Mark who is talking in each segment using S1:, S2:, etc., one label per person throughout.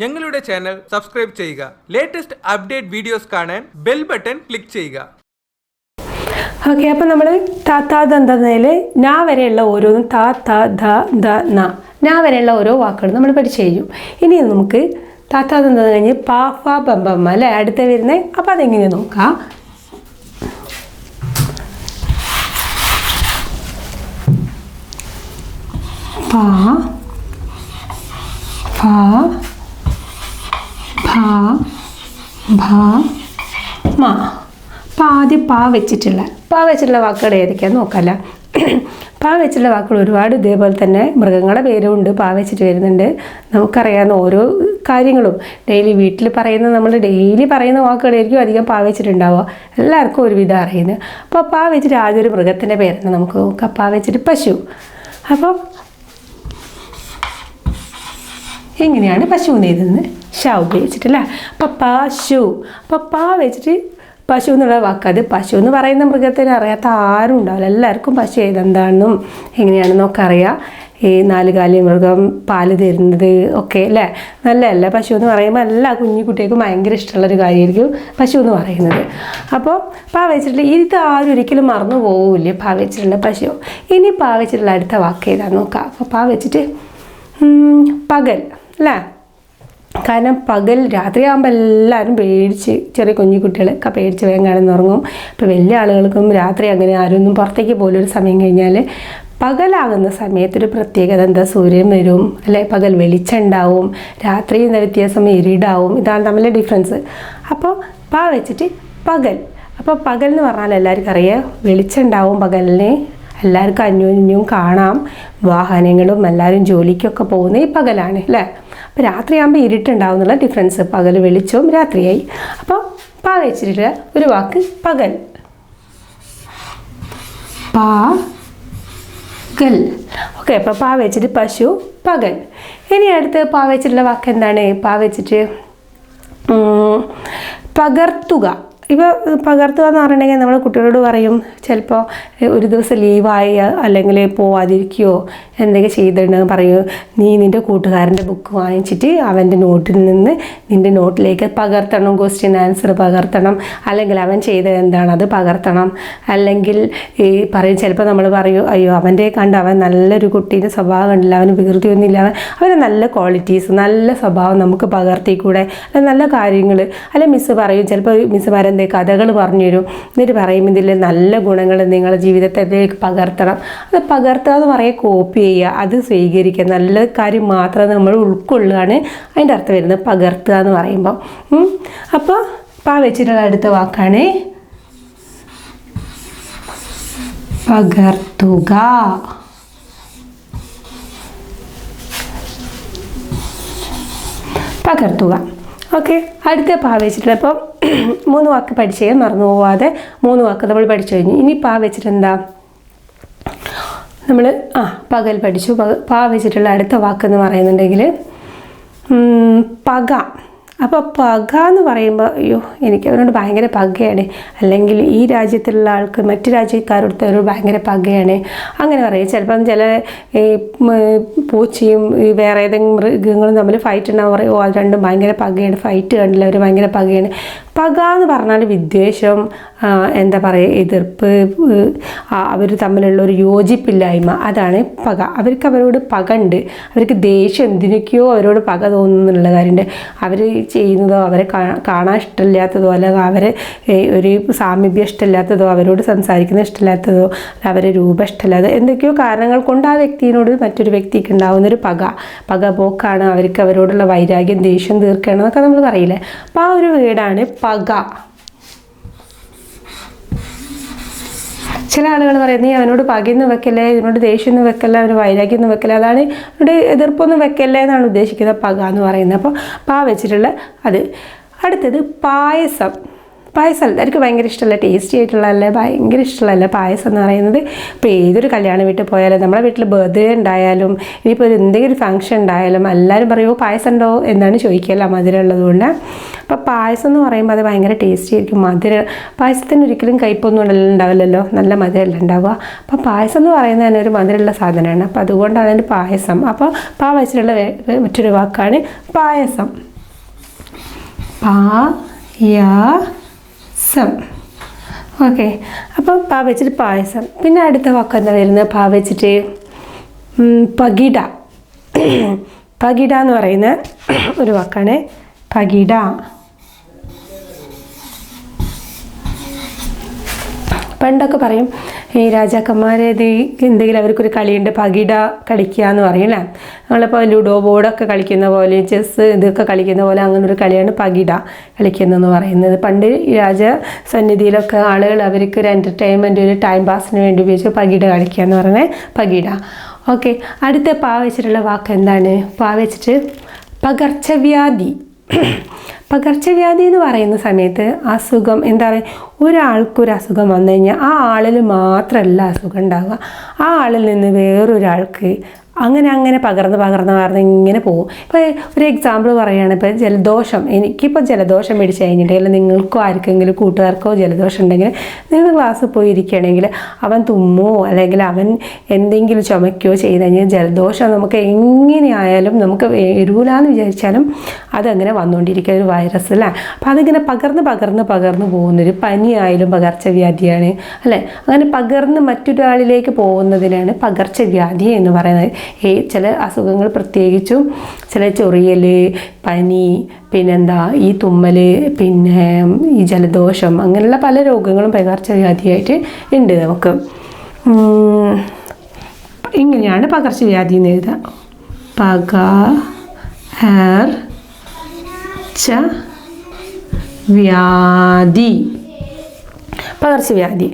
S1: ഞങ്ങളുടെ channel subscribe ചെയ്യുക. Latest update videos കാണാൻ ബെൽ ബട്ടൺ ക്ലിക്ക് ചെയ്യുക.
S2: ഓക്കെ, അപ്പോൾ നമ്മൾ താത്താദന്തയിൽ നാ വരെയുള്ള ഓരോന്നും താ ത ധ ധ ന നാ വരെയുള്ള ഓരോ വാക്കുകളും നമ്മൾ പഠിച്ചു കഴിഞ്ഞു. ഇനി നമുക്ക് താത്താദന്തം കഴിഞ്ഞ് പാ ഫ ബം ബം അല്ലേ അടുത്ത വരുന്നത്. അപ്പോൾ അതെങ്ങനെ നോക്കാം. പാ ഫ ഭ ഭ മ. അപ്പോൾ ആദ്യം പാ വെച്ചിട്ടുള്ള വാക്കുകൾ ഏതൊക്കെയാണെന്ന് നോക്കാമല്ല. പാ വെച്ചിട്ടുള്ള വാക്കുകൾ ഒരുപാട് ഇതേപോലെ തന്നെ മൃഗങ്ങളുടെ പേരുമുണ്ട് പാ വെച്ചിട്ട് വരുന്നുണ്ട്. നമുക്കറിയാവുന്ന ഓരോ കാര്യങ്ങളും വീട്ടിൽ നമ്മൾ ഡെയിലി പറയുന്ന വാക്കുകളായിരിക്കും അധികം പാ വെച്ചിട്ടുണ്ടാവുക. എല്ലാവർക്കും ഒരുവിധം അറിയുന്നത്. അപ്പോൾ പാ വെച്ചിട്ട് ആദ്യം ഒരു മൃഗത്തിൻ്റെ പേരെന്ന് നമുക്ക് നോക്കാം. പാ വെച്ചിട്ട് പശു. അപ്പോൾ എങ്ങനെയാണ് പശുവിനെ എഴുതുന്നത്? ഷ ഉപയോഗിച്ചിട്ടല്ലേ. അപ്പോൾ പശു. അപ്പോൾ പാ വെച്ചിട്ട് പശു എന്നുള്ള വാക്കത് പശു എന്ന് പറയുന്ന മൃഗത്തിന് അറിയാത്ത ആരും ഉണ്ടാവില്ല. എല്ലാവർക്കും പശു ഏതെന്താണെന്നും എങ്ങനെയാണെന്നൊക്കെ അറിയാം. ഈ 4 കാലി മൃഗം പാല് തരുന്നത് ഒക്കെ അല്ലേ, നല്ലതല്ല. പശു എന്ന് പറയുമ്പോൾ എല്ലാ കുഞ്ഞിക്കുട്ടികൾക്കും ഭയങ്കര ഇഷ്ടമുള്ളൊരു കാര്യമായിരിക്കും പശു എന്ന് പറയുന്നത്. അപ്പോൾ പാ വെച്ചിട്ടുള്ള ഇത് ആരും ഒരിക്കലും മറന്നു പോകില്ല, പാ വെച്ചിട്ടുള്ള പശു. ഇനി പാ വെച്ചിട്ടുള്ള അടുത്ത വാക്ക് ഏതാണെന്ന് നോക്കാം. അപ്പോൾ പാ വെച്ചിട്ട് പകൽ അല്ലേ. കാരണം പകൽ രാത്രിയാകുമ്പോൾ എല്ലാവരും പേടിച്ച്, ചെറിയ കുഞ്ഞിക്കുട്ടികളൊക്കെ പേടിച്ച് വേഗം കിടന്നുറങ്ങും. ഇപ്പോൾ വലിയ ആളുകൾക്കും രാത്രി അങ്ങനെ ആരൊന്നും പുറത്തേക്ക് പോലും ഒരു സമയം കഴിഞ്ഞാൽ പകലാകുന്ന സമയത്തൊരു പ്രത്യേകത എന്താ, സൂര്യൻ വരും അല്ലെ, പകൽ വെളിച്ചം ഉണ്ടാവും, രാത്രി എന്ന വ്യത്യാസം ഇരുടാവും. ഇതാണ് തമ്മിലെ ഡിഫറൻസ്. അപ്പോൾ പാ വെച്ചിട്ട് പകൽ. അപ്പോൾ പകൽ എന്ന് പറഞ്ഞാൽ എല്ലാവർക്കും അറിയാം വെളിച്ചം ഉണ്ടാവും പകലിന്, എല്ലാവർക്കും അന്യോന്യം കാണാം, വാഹനങ്ങളും എല്ലാവരും ജോലിക്കൊക്കെ പോകുന്നത് ഈ പകലാണ് അല്ലേ. അപ്പോൾ രാത്രിയാകുമ്പോൾ ഇരുട്ടുണ്ടാവും എന്നുള്ള ഡിഫറൻസ്. പകൽ വെളിച്ചവും രാത്രിയായി. അപ്പോൾ പാ വെച്ചിട്ടുള്ള ഒരു വാക്ക് പകൽ. പകൽ. ഓക്കെ, അപ്പോൾ പാ വെച്ചിട്ട് പശു പകൽ. ഇനി അടുത്ത് പാ വെച്ചിട്ടുള്ള വാക്ക് എന്താണ്? പാ വെച്ചിട്ട് പകർത്തുക. ഇപ്പോൾ പകർത്തുക എന്ന് പറഞ്ഞിട്ടുണ്ടെങ്കിൽ നമ്മൾ കുട്ടികളോട് പറയും, ചിലപ്പോൾ ഒരു ദിവസം ലീവായി അല്ലെങ്കിൽ പോവാതിരിക്കുകയോ എന്തൊക്കെ ചെയ്തിട്ടുണ്ടെന്ന് പറയും, നീ നിൻ്റെ കൂട്ടുകാരൻ്റെ ബുക്ക് വാങ്ങിച്ചിട്ട് അവൻ്റെ നോട്ടിൽ നിന്ന് നിൻ്റെ നോട്ടിലേക്ക് പകർത്തണം, ക്വസ്റ്റ്യൻ ആൻസർ പകർത്തണം, അല്ലെങ്കിൽ അവൻ ചെയ്തത് എന്താണ് അത് പകർത്തണം. അല്ലെങ്കിൽ ഈ പറയും, ചിലപ്പോൾ നമ്മൾ പറയും, അയ്യോ അവൻ്റെ കണ്ട് അവൻ നല്ലൊരു കുട്ടീൻ്റെ സ്വഭാവം കണ്ടില്ല, അവന് വികൃതിയൊന്നുമില്ല, അവന് നല്ല ക്വാളിറ്റീസ് നല്ല സ്വഭാവം നമുക്ക് പകർത്തിക്കൂടെ, അല്ലെങ്കിൽ നല്ല കാര്യങ്ങൾ. അല്ലെങ്കിൽ മിസ്സ് പറയും, ചിലപ്പോൾ മിസ്സുമാരെന്തെങ്കിലും കഥകൾ പറഞ്ഞു തരും, എന്നിട്ട് പറയും ഇതിൽ നല്ല ഗുണങ്ങൾ നിങ്ങളുടെ ജീവിതത്തിലേക്ക് പകർത്തണം. അത് പകർത്തുക എന്ന് പറയുക കോപ്പി ചെയ്യുക, അത് സ്വീകരിക്കുക, നല്ല കാര്യം മാത്രം നമ്മൾ ഉൾക്കൊള്ളുകയാണ് അതിൻ്റെ അർത്ഥം വരുന്നത് പകർത്തുക എന്ന് പറയുമ്പോൾ. അപ്പോൾ പാ വെച്ചിട്ടുള്ള അടുത്ത വാക്കാണ് പകർത്തുക. പകർത്തുക. ഓക്കെ, അടുത്ത പാ വെച്ചിട്ടുള്ള ഇപ്പോൾ 3 വാക്ക് പഠിച്ചു മറന്നു പോവാതെ 3 വാക്ക് നമ്മൾ പഠിച്ചു കഴിഞ്ഞു. ഇനി പാ വെച്ചിട്ട് എന്താ, നമ്മൾ പകൽ പഠിച്ചു. പാ വെച്ചിട്ടുള്ള അടുത്ത വാക്കെന്ന് പറയുന്നുണ്ടെങ്കിൽ പക. അപ്പോൾ പക എന്ന് പറയുമ്പോൾ അയ്യോ എനിക്ക് അവരോട് ഭയങ്കര പകയാണ്, അല്ലെങ്കിൽ ഈ രാജ്യത്തുള്ള ആൾക്ക് മറ്റു രാജ്യക്കാരോട് ഭയങ്കര പകയാണ് അങ്ങനെ പറയും. ചിലപ്പം ചില പൂച്ചയും വേറെ ഏതെങ്കിലും മൃഗങ്ങളും തമ്മിൽ ഫൈറ്റ് ഉണ്ടാകും, പറയും അത് രണ്ടും ഭയങ്കര പകയാണ്, ഫൈറ്റ് കണ്ടില്ല അവർ ഭയങ്കര പകയാണ്. പക എന്ന് പറഞ്ഞാൽ വിദ്വേഷം, എന്താ പറയുക, എതിർപ്പ്, അവർ തമ്മിലുള്ള ഒരു യോജിപ്പില്ലായ്മ, അതാണ് പക. അവരോട് പക ഉണ്ട്, അവർക്ക് ദേഷ്യം എന്തിനൊക്കെയോ അവരോട് പക തോന്നുന്നുള്ള കാര്യമുണ്ട്. അവർ ചെയ്യുന്നതോ അവരെ കാണാൻ ഇഷ്ടമില്ലാത്തതോ അല്ലെങ്കിൽ അവരെ ഒരു സാമീപ്യം ഇഷ്ടമില്ലാത്തതോ അവരോട് സംസാരിക്കുന്നത് ഇഷ്ടമില്ലാത്തതോ അവരെ രൂപം ഇഷ്ടമില്ലാത്തതോ എന്തൊക്കെയോ കാരണങ്ങൾ കൊണ്ട് ആ വ്യക്തിയോട് മറ്റൊരു വ്യക്തിക്ക് ഉണ്ടാകുന്നൊരു പക പോക്കാണ്, അവർക്ക് അവരോടുള്ള വൈരാഗ്യം ദേഷ്യം തീർക്കണം എന്നൊക്കെ നമ്മൾ പറയില്ലേ. അപ്പോൾ ആ ഒരു വേർഡാണ് പക. ചില ആളുകൾ പറയും, നീ അവനോട് പകയൊന്നും വെക്കല്ലേ, ഇതിനോട് ദേഷ്യമൊന്നും വെക്കല്ല, അവന് വൈരാഗ്യമൊന്നും വെക്കല്ല, അതാണ് അവനോട് എതിർപ്പൊന്നും വെക്കല്ലേ എന്നാണ് ഉദ്ദേശിക്കുന്നത് പക എന്ന് പറയുന്നത്. അപ്പോൾ പാ വെച്ചിട്ടുള്ള അത്. അടുത്തത് പായസം. പായസം എല്ലാവർക്കും ഭയങ്കര ഇഷ്ടമല്ല, ടേസ്റ്റി ആയിട്ടുള്ളതല്ലേ, ഭയങ്കര ഇഷ്ടമുള്ളതല്ലേ പായസം എന്ന് പറയുന്നത്. ഇപ്പോൾ ഏതൊരു കല്യാണ വീട്ടിൽ പോയാലും നമ്മുടെ വീട്ടിൽ ബർത്ത്ഡേ ഉണ്ടായാലും ഇനിയിപ്പോൾ എന്തെങ്കിലും ഒരു ഫംഗ്ഷൻ ഉണ്ടായാലും എല്ലാവരും പറയുമോ പായസം ഉണ്ടോ എന്നാണ് ചോദിക്കുകയല്ല, മധുരം ഉള്ളതുകൊണ്ട്. അപ്പോൾ പായസം എന്ന് പറയുമ്പോൾ അത് ഭയങ്കര ടേസ്റ്റി ആയിരിക്കും. പായസത്തിന് ഒരിക്കലും കയ്പൊന്നും ഉണ്ടാവില്ലല്ലോ, നല്ല മധുരമല്ല ഉണ്ടാവുക. അപ്പോൾ പായസം എന്ന് പറയുന്നത് തന്നെ ഒരു മധുരമുള്ള സാധനമാണ്. അപ്പോൾ അതുകൊണ്ടാണ് അതിൻ്റെ പായസം. അപ്പോൾ പാ വെച്ചിട്ടുള്ള മറ്റൊരു വാക്കാണ് പായസം. പായസം. ഓക്കെ, അപ്പോൾ പാ വെച്ചിട്ട് പായസം. പിന്നെ അടുത്ത വാക്ക് എന്താ വരുന്നത്? പാ വെച്ചിട്ട് പകിട. പകിട എന്ന് പറയുന്ന ഒരു വാക്കാണ് പകിട. പണ്ടൊക്കെ പറയും ഈ രാജാക്കന്മാരേത് എന്തെങ്കിലും അവർക്കൊരു കളിയുണ്ട്, പകിട കളിക്കുക എന്ന് പറയും അല്ലേ. നമ്മളിപ്പോൾ ലുഡോ ബോർഡൊക്കെ കളിക്കുന്ന പോലെ, ചെസ്സ് ഇതൊക്കെ കളിക്കുന്ന പോലെ അങ്ങനെ ഒരു കളിയാണ് പകിട കളിക്കുന്നതെന്ന് പറയുന്നത്. പണ്ട് രാജസന്നിധിയിലൊക്കെ ആളുകൾ അവർക്ക് ഒരു എൻ്റർടൈൻമെൻറ്റ്, ഒരു ടൈം പാസിന് വേണ്ടി ഉപയോഗിച്ച് പകിട കളിക്കുക എന്ന് പറയുന്നത് പകിട. ഓക്കെ, അടുത്ത പാ വെച്ചിട്ടുള്ള വാക്ക് എന്താണ്? പാ വെച്ചിട്ട് പകർച്ചവ്യാധി. പകർച്ചവ്യാധി എന്ന് പറയുന്ന സമയത്ത് അസുഖം, എന്താ പറയുക, ഒരാൾക്കൊരു അസുഖം വന്നു കഴിഞ്ഞാൽ ആ ആളിൽ മാത്രമല്ല അസുഖം ഉണ്ടാവുക, ആ ആളിൽ നിന്ന് വേറൊരാൾക്ക് അങ്ങനെ പകർന്ന് ഇങ്ങനെ പോകും. ഇപ്പോൾ ഒരു എക്സാമ്പിൾ പറയുകയാണ്, ഇപ്പോൾ ജലദോഷം, എനിക്കിപ്പോൾ ജലദോഷം പിടിച്ച് കഴിഞ്ഞിട്ടുണ്ടെങ്കിൽ നിങ്ങൾക്കോ ആർക്കെങ്കിലും കൂട്ടുകാർക്കോ ജലദോഷം ഉണ്ടെങ്കിൽ നിങ്ങൾ ക്ലാസ്സിൽ പോയി ഇരിക്കുകയാണെങ്കിൽ അവൻ തുമ്മോ അല്ലെങ്കിൽ അവൻ എന്തെങ്കിലും ചുമയ്ക്കുകയോ ചെയ്ത് കഴിഞ്ഞാൽ ജലദോഷം നമുക്ക് എങ്ങനെയായാലും നമുക്ക് വരൂലാന്ന് വിചാരിച്ചാലും അതങ്ങനെ വന്നുകൊണ്ടിരിക്കുക, ഒരു വൈറസ് അല്ലേ. അപ്പോൾ അതിങ്ങനെ പകർന്ന് പോകുന്നൊരു പനിയായാലും പകർച്ചവ്യാധിയാണ് അല്ലേ. അങ്ങനെ പകർന്ന് മറ്റൊരാളിലേക്ക് പോകുന്നതിനാണ് പകർച്ചവ്യാധി എന്ന് പറയുന്നത്. ചില അസുഖങ്ങൾ പ്രത്യേകിച്ചും ചില ചൊറിയൽ, പനി, പിന്നെന്താ ഈ തുമ്മൽ, പിന്നെ ഈ ജലദോഷം, അങ്ങനെയുള്ള പല രോഗങ്ങളും പകർച്ചവ്യാധിയായിട്ട് ഉണ്ട് നമുക്ക്. ഇങ്ങനെയാണ് പകർച്ചവ്യാധി എന്ന് എഴുതുക. പകർച്ചവ്യാധി.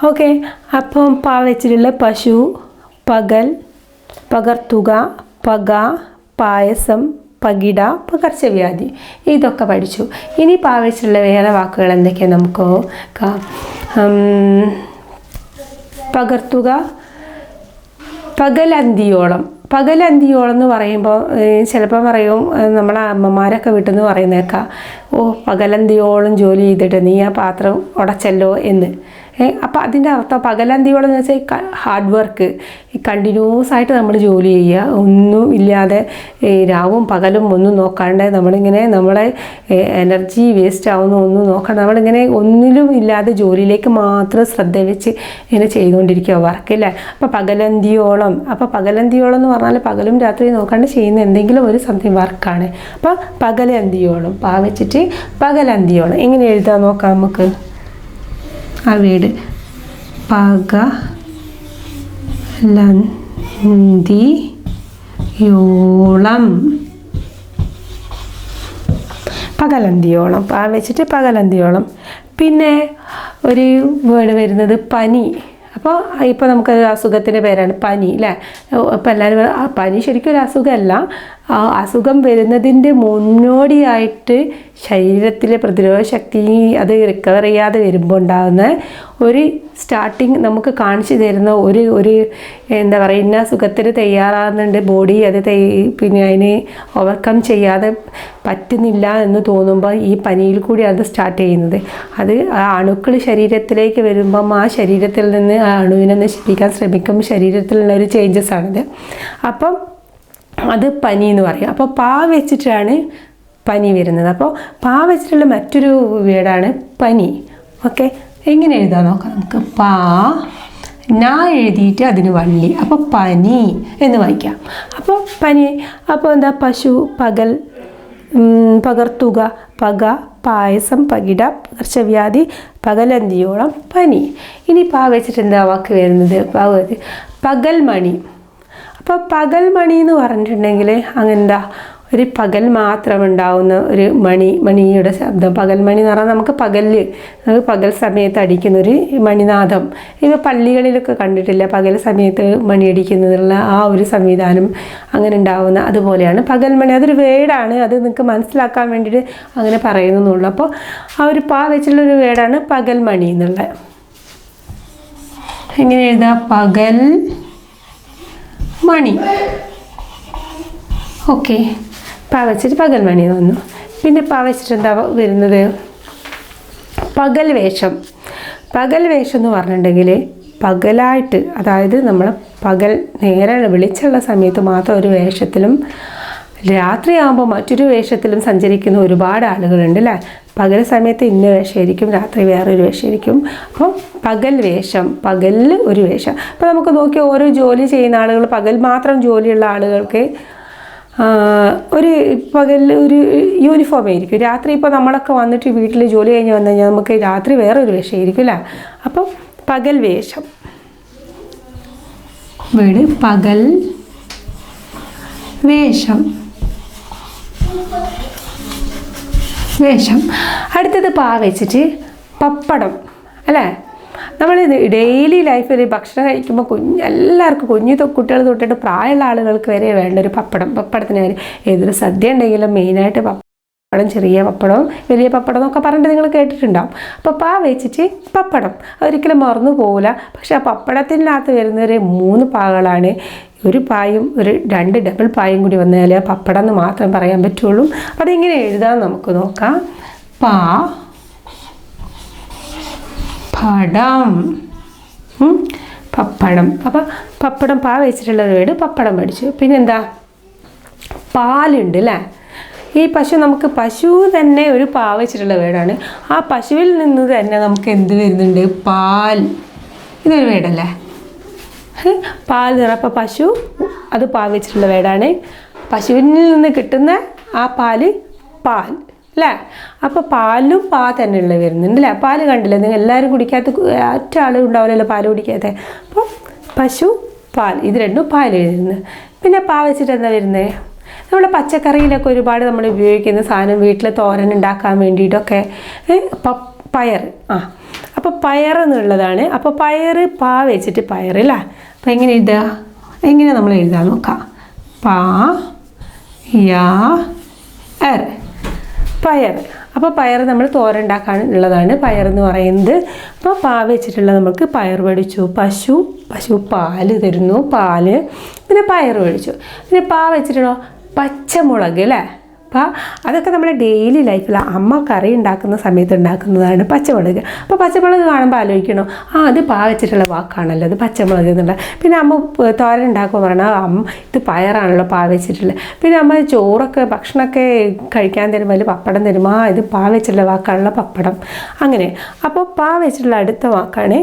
S2: ഓക്കെ, അപ്പം പാ വെച്ചിട്ടുള്ള പശു, പകൽ, പകർത്തുക, പക, പായസം, പകിട, പകർച്ചവ്യാധി, ഇതൊക്കെ പഠിച്ചു. ഇനി പാ വെച്ചിട്ടുള്ള വേറെ വാക്കുകൾ എന്തൊക്കെയാണ് നമുക്ക് പകർത്തുക, പകലന്തിയോളം. പകലന്തിയോളം എന്ന് പറയുമ്പോൾ ചിലപ്പോൾ പറയും നമ്മളെ അമ്മമാരൊക്കെ വീട്ടിൽ നിന്ന് പറയുന്നേക്കാം, ഓ പകലന്തിയോളം ജോലി ചെയ്തിട്ട് നീ ആ പാത്രം ഉടച്ചല്ലോ എന്ന്. അപ്പോൾ അതിൻ്റെ അർത്ഥം പകലന്തിയോളം എന്ന് വെച്ചാൽ ഹാർഡ് വർക്ക്, ഈ കണ്ടിന്യൂസ് ആയിട്ട് നമ്മൾ ജോലി ചെയ്യുക, ഒന്നും ഇല്ലാതെ രാവും പകലും ഒന്നും നോക്കാണ്ട് നമ്മളിങ്ങനെ നമ്മളെ എനർജി വേസ്റ്റ് ആവുന്ന ഒന്നും നോക്കാണ്ട് നമ്മളിങ്ങനെ ഒന്നിലും ഇല്ലാതെ ജോലിയിലേക്ക് മാത്രം ശ്രദ്ധ വെച്ച് ഇങ്ങനെ ചെയ്തുകൊണ്ടിരിക്കുക വർക്കില്ലേ. അപ്പോൾ പകലന്തിയോളം. അപ്പോൾ പകലന്തിയോളം എന്ന് പറഞ്ഞാൽ പകലും രാത്രി നോക്കാണ്ട് ചെയ്യുന്ന എന്തെങ്കിലും ഒരു സംതിങ് വർക്കാണ്. അപ്പോൾ പകലന്തിയോളം, പാ വെച്ചിട്ട് പകലന്തിയോളം. എങ്ങനെ എഴുതാൻ നോക്കാം നമുക്ക് ആ വീട്. പകലന്തിയോളം. പകലന്തിയോളം, പാ വെച്ചിട്ട് പകലന്തിയോളം. പിന്നെ ഒരു വേർഡ് വരുന്നത് പനി. അപ്പോൾ ഇപ്പോൾ നമുക്കൊരു അസുഖത്തിൻ്റെ പേരാണ് പനി അല്ലേ. ഇപ്പോൾ എല്ലാവരും പനി ശരിക്കും ഒരു അസുഖമല്ല, അസുഖം വരുന്നതിൻ്റെ മുന്നോടിയായിട്ട് ശരീരത്തിലെ പ്രതിരോധ ശക്തി അത് റിക്കവർ ചെയ്യാതെ വരുമ്പോൾ ഉണ്ടാകുന്ന ഒരു സ്റ്റാർട്ടിങ് നമുക്ക് കാണിച്ചു തരുന്ന ഒരു എന്താ പറയുക, ഇന്ന അസുഖത്തിന് തയ്യാറാകുന്നുണ്ട് ബോഡി, അത് പിന്നെ അതിന് ഓവർകം ചെയ്യാതെ പറ്റുന്നില്ല എന്ന് തോന്നുമ്പോൾ ഈ പനിയിൽ കൂടി അത് സ്റ്റാർട്ട് ചെയ്യുന്നത്. അത് ആ അണുക്കൾ ശരീരത്തിലേക്ക് വരുമ്പം ആ ശരീരത്തിൽ നിന്ന് ആ അണുവിനെ നശിപ്പിക്കാൻ ശ്രമിക്കുമ്പോൾ ശരീരത്തിലുള്ള ഒരു ചേഞ്ചസ് ആണിത്. അപ്പം അത് പനി എന്ന് പറയും. അപ്പോൾ പാ വെച്ചിട്ടാണ് പനി വരുന്നത്. അപ്പോൾ പാ വെച്ചിട്ടുള്ള മറ്റൊരു വേർഡാണ് പനി. ഓക്കെ, എങ്ങനെ എഴുതാൻ നോക്കാം നമുക്ക്. പാ നാ എഴുതിയിട്ട് അതിന് വള്ളി, അപ്പോൾ പനി എന്ന് വായിക്കാം. അപ്പോൾ പനി. അപ്പോൾ എന്താ, പശു, പകൽ, പകർത്തുക, പക, പായസം, പകിട, പകർച്ചവ്യാധി, പകലന്തിയോളം, പനി. ഇനി പാ വെച്ചിട്ട് എന്താ വാക്ക് വരുന്നത്? പകൽമണി. അപ്പോൾ പകൽമണി എന്ന് പറഞ്ഞിട്ടുണ്ടെങ്കിൽ അങ്ങനെന്താ ഒരു പകൽ മാത്രം ഉണ്ടാവുന്ന ഒരു മണിയുടെ ശബ്ദം. പകൽ മണി എന്ന് പറഞ്ഞാൽ നമുക്ക് പകൽ സമയത്ത് അടിക്കുന്നൊരു മണിനാദം. ഇപ്പോൾ പള്ളികളിലൊക്കെ കണ്ടിട്ടില്ല പകൽ സമയത്ത് മണി അടിക്കുന്നതിനുള്ള ആ ഒരു സംവിധാനം അങ്ങനെ ഉണ്ടാവുന്ന അതുപോലെയാണ് പകൽ മണി. അതൊരു വേർഡാണ്, അത് നിങ്ങൾക്ക് മനസ്സിലാക്കാൻ വേണ്ടിയിട്ട് അങ്ങനെ പറയുന്നുള്ളൂ. അപ്പോൾ ആ ഒരു പാ വെച്ചുള്ളൊരു വേർഡാണ് പകൽ മണി എന്നുള്ളത്. എങ്ങനെ എഴുതാം? പകൽ മണി. ഓക്കെ, പാ വെച്ചിട്ട് പകൽ മണി വന്നു. പിന്നെ പാ വെച്ചിട്ട് എന്താ വരുന്നത്? പകൽ വേഷം. പകൽ വേഷം എന്ന് പറഞ്ഞിട്ടുണ്ടെങ്കിൽ പകലായിട്ട്, അതായത് നമ്മൾ പകൽ നേരെ വെളിച്ചുള്ള സമയത്ത് മാത്രം ഒരു വേഷത്തിലും രാത്രിയാകുമ്പോൾ മറ്റൊരു വേഷത്തിലും സഞ്ചരിക്കുന്ന ഒരുപാട് ആളുകളുണ്ട് അല്ലേ? പകൽ സമയത്ത് ഇന്ന വേഷമായിരിക്കും, രാത്രി വേറൊരു വേഷമായിരിക്കും. അപ്പോൾ പകൽ വേഷം, പകലിൽ ഒരു വേഷം. അപ്പോൾ നമുക്ക് നോക്കി ഓരോ ജോലി ചെയ്യുന്ന ആളുകൾ, പകൽ മാത്രം ജോലിയുള്ള ആളുകൾക്ക് പകലിൽ ഒരു യൂണിഫോം ആയിരിക്കും. രാത്രി ഇപ്പോൾ നമ്മളൊക്കെ വന്നിട്ട് വീട്ടിൽ ജോലി കഴിഞ്ഞ് വന്നു കഴിഞ്ഞാൽ നമുക്ക് രാത്രി വേറൊരു വേഷമായിരിക്കും അല്ലേ? അപ്പോൾ പകൽ വേഷം, വീട് പകൽ വേഷം. അടുത്തത് പാ വെച്ചിട്ട് പപ്പടം അല്ലേ? നമ്മൾ ഡെയിലി ലൈഫിൽ ഭക്ഷണം കഴിക്കുമ്പോൾ എല്ലാവർക്കും കുട്ടികൾ തൊട്ടിട്ട് പ്രായമുള്ള ആളുകൾക്ക് വരെ വേണ്ട ഒരു പപ്പടത്തിന് വരെ ഏതൊരു സദ്യ ഉണ്ടെങ്കിലും മെയിനായിട്ട് പപ്പടം, ചെറിയ പപ്പടം, വലിയ പപ്പടം എന്നൊക്കെ പറഞ്ഞിട്ട് നിങ്ങൾ കേട്ടിട്ടുണ്ടാവും. അപ്പോൾ പാ വെച്ചിട്ട് പപ്പടം ഒരിക്കലും മറന്നു പോകില്ല. പക്ഷെ ആ പപ്പടത്തിനകത്ത് വരുന്നൊരു 3 പാകളാണ്. ഒരു പായും ഒരു 2 ഡബിൾ പായും കൂടി വന്നാൽ പപ്പടം എന്ന് മാത്രം പറയാൻ പറ്റുള്ളൂ. അപ്പോൾ അതിങ്ങനെ എഴുതാൻ നമുക്ക് നോക്കാം. പാ പടം, പപ്പടം. അപ്പോൾ പപ്പടം പാ വെച്ചിട്ടുള്ള ഒരു വീട് പപ്പടം പഠിച്ചു. പിന്നെന്താ? പാലുണ്ട് അല്ലേ? ഈ പശു തന്നെ ഒരു പാ വെച്ചിട്ടുള്ള വീടാണ്. ആ പശുവിൽ നിന്ന് തന്നെ നമുക്ക് എന്ത് വരുന്നുണ്ട്? പാൽ. ഇതൊരു വീടല്ലേ? പാൽ നിറ. അപ്പോൾ പശു അത് പാൽ വെച്ചിട്ടുള്ള വേടാണ്. പശുവിൽ നിന്ന് കിട്ടുന്ന ആ പാൽ അല്ലേ? അപ്പോൾ പാലും പാ തന്നെയുള്ള വരുന്നുണ്ട് അല്ലേ? പാല് കണ്ടില്ലേ നിങ്ങൾ? എല്ലാവരും കുടിക്കാത്ത ഒറ്റ ആളും ഉണ്ടാവില്ലല്ലോ പാല് കുടിക്കാത്ത. അപ്പോൾ പശു, പാൽ, ഇത് രണ്ടും പാൽ എഴുതുന്നത്. പിന്നെ പാ വെച്ചിട്ട് എന്താ വരുന്നത്? നമ്മൾ പച്ചക്കറിയിലൊക്കെ ഒരുപാട് നമ്മൾ ഉപയോഗിക്കുന്ന സാധനം, വീട്ടിൽ തോരൻ ഉണ്ടാക്കാൻ വേണ്ടിയിട്ടൊക്കെ പയർ. അപ്പോൾ പയർ എന്നുള്ളതാണ്. അപ്പോൾ പയർ പാ വെച്ചിട്ട് പയർ അല്ലേ? അപ്പോൾ എങ്ങനെ എഴുതുക? എങ്ങനെ നമ്മൾ എഴുതാൻ നോക്കാം? പാ യാ എർ, പയർ. അപ്പോൾ പയർ നമ്മൾ തോരൻ ഉണ്ടാക്കാനുള്ളതാണ് പയർ എന്ന് പറയുന്നത്. അപ്പോൾ പാ വെച്ചിട്ടുള്ള നമുക്ക് പയർ പഠിച്ചു. പശു പാല് തരുന്നു, പാല്. പിന്നെ പയർ പഠിച്ചു. പിന്നെ പാ വെച്ചിട്ടുണ്ടോ? പച്ചമുളക് അല്ലേ? അപ്പോൾ അതൊക്കെ നമ്മുടെ ഡെയിലി ലൈഫിൽ അമ്മ കറി ഉണ്ടാക്കുന്ന സമയത്ത് ഉണ്ടാക്കുന്നതാണ് പച്ചമുളക്. അപ്പോൾ പച്ചമുളക് കാണുമ്പോൾ ആലോചിക്കണോ, അത് പാ വെച്ചിട്ടുള്ള വാക്കാണല്ലോ, അത് പച്ചമുളക് എന്നുള്ള. പിന്നെ അമ്മ തോരൻ ഉണ്ടാക്കുമ്പോൾ പറഞ്ഞാൽ ഇത് പയറാണല്ലോ പാ വെച്ചിട്ടുള്ളത്. പിന്നെ അമ്മ ചോറൊക്കെ ഭക്ഷണമൊക്കെ കഴിക്കാൻ തരുമ്പോൾ അതിൽ പപ്പടം തരുമ്പോൾ ഇത് പാ വെച്ചിട്ടുള്ള വാക്കാണല്ലോ പപ്പടം. അങ്ങനെ അപ്പോൾ പാ വെച്ചിട്ടുള്ള അടുത്ത വാക്കാണ്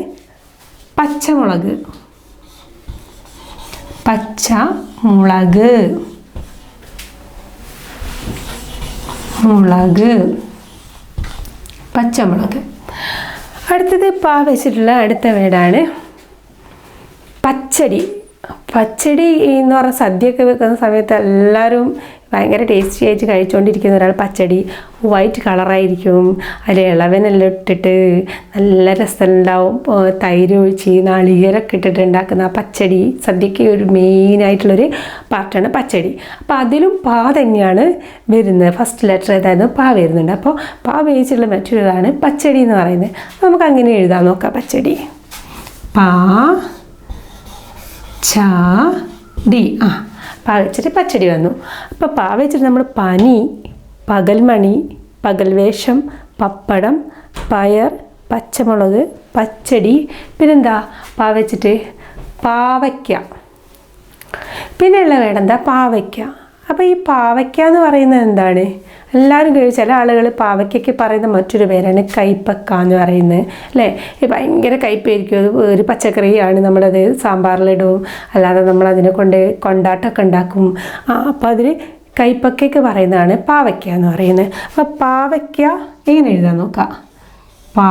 S2: പച്ചമുളക്. പച്ചമുളക്. അടുത്തത് പാ വെച്ചിട്ടുള്ള അടുത്ത വേടാണ് പച്ചടി. പച്ചടി എന്ന് പറഞ്ഞാൽ സദ്യയൊക്കെ വെക്കുന്ന സമയത്ത് എല്ലാവരും ഭയങ്കര ടേസ്റ്റി ആയിട്ട് കഴിച്ചുകൊണ്ടിരിക്കുന്ന ഒരാൾ പച്ചടി. വൈറ്റ് കളറായിരിക്കും, അതിൽ ഇളവനെല്ലാം ഇട്ടിട്ട് നല്ല രസമുണ്ടാവും. തൈര് ഒഴിച്ച് നാളികേരമൊക്കെ ഇട്ടിട്ട് ഉണ്ടാക്കുന്ന ആ പച്ചടി സദ്യയ്ക്ക് ഒരു മെയിനായിട്ടുള്ളൊരു പാർട്ടാണ് പച്ചടി. അപ്പോൾ അതിലും പാ തന്നെയാണ് വരുന്നത്. ഫസ്റ്റ് ലെറ്റർ ഏതായിരുന്നു? പാ വരുന്നുണ്ട്. അപ്പോൾ പാ ഉപയോഗിച്ചുള്ള മറ്റൊരിതാണ് പച്ചടി എന്ന് പറയുന്നത്. നമുക്ക് അങ്ങനെ എഴുതാൻ നോക്കാം. പച്ചടി പാ ച ഡി. പാ വെച്ചിട്ട് പച്ചടി വന്നു. അപ്പോൾ പാ വെച്ചിട്ട് നമ്മൾ പനി, പകൽമണി, പകൽവേഷം, പപ്പടം, പയർ, പച്ചമുളക്, പച്ചടി. പിന്നെന്താ? പാ വെച്ചിട്ട് പാവയ്ക്ക. പിന്നെയുള്ള വേടെന്താ? പാവയ്ക്ക. അപ്പോൾ ഈ പാവയ്ക്ക എന്ന് പറയുന്നത് എന്താണ്? എല്ലാവരും ചില ആളുകൾ പാവയ്ക്കൊക്കെ പറയുന്ന മറ്റൊരു പേരാണ് കൈപ്പക്ക എന്ന് പറയുന്നത് അല്ലേ? ഭയങ്കര കയ്പ്പായിരിക്കും. അത് ഒരു പച്ചക്കറിയാണ്, നമ്മളത് സാമ്പാറിലിടും, അല്ലാതെ നമ്മളതിനെ കൊണ്ട് കൊണ്ടാട്ടമൊക്കെ ഉണ്ടാക്കും. അപ്പോൾ അതിൽ കൈപ്പക്കയ്ക്ക് പറയുന്നതാണ് പാവയ്ക്ക എന്ന് പറയുന്നത്. അപ്പോൾ പാവയ്ക്ക എങ്ങനെ എഴുതാൻ നോക്കാം? പാ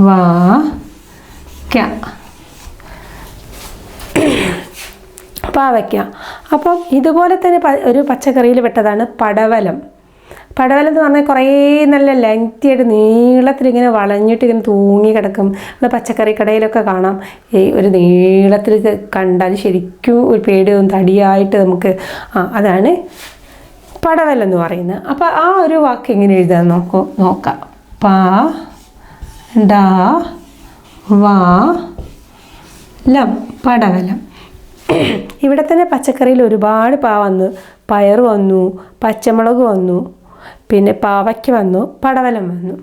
S2: വാ ക്ക. പാവയ്ക്ക. അപ്പം ഇതുപോലെ തന്നെ ഒരു പച്ചക്കറിയിൽ പെട്ടതാണ് പടവലം. പടവലം എന്ന് പറഞ്ഞാൽ കുറേ നല്ല ലെങ്തിയായിട്ട് നീളത്തിലിങ്ങനെ വളഞ്ഞിട്ട് ഇങ്ങനെ തൂങ്ങി കിടക്കും. നമ്മൾ പച്ചക്കറി കടയിലൊക്കെ കാണാം. ഈ ഒരു നീളത്തിൽ കണ്ടാൽ ശരിക്കും ഒരു പേടിയൊന്നും തടിയായിട്ട് നമുക്ക് അതാണ് പടവലം എന്ന് പറയുന്നത്. അപ്പോൾ ആ ഒരു വാക്ക് എങ്ങനെ എഴുതാൻ നോക്കാം. പ ഡ വ ലം, പടവലം. ഇവിടെ തന്നെ പച്ചക്കറിയിൽ ഒരുപാട് വന്നു. പയർ വന്നു, പച്ചമുളക് വന്നു, പിന്നെ പാവയ്ക്ക വന്നു, പടവലം വന്നു.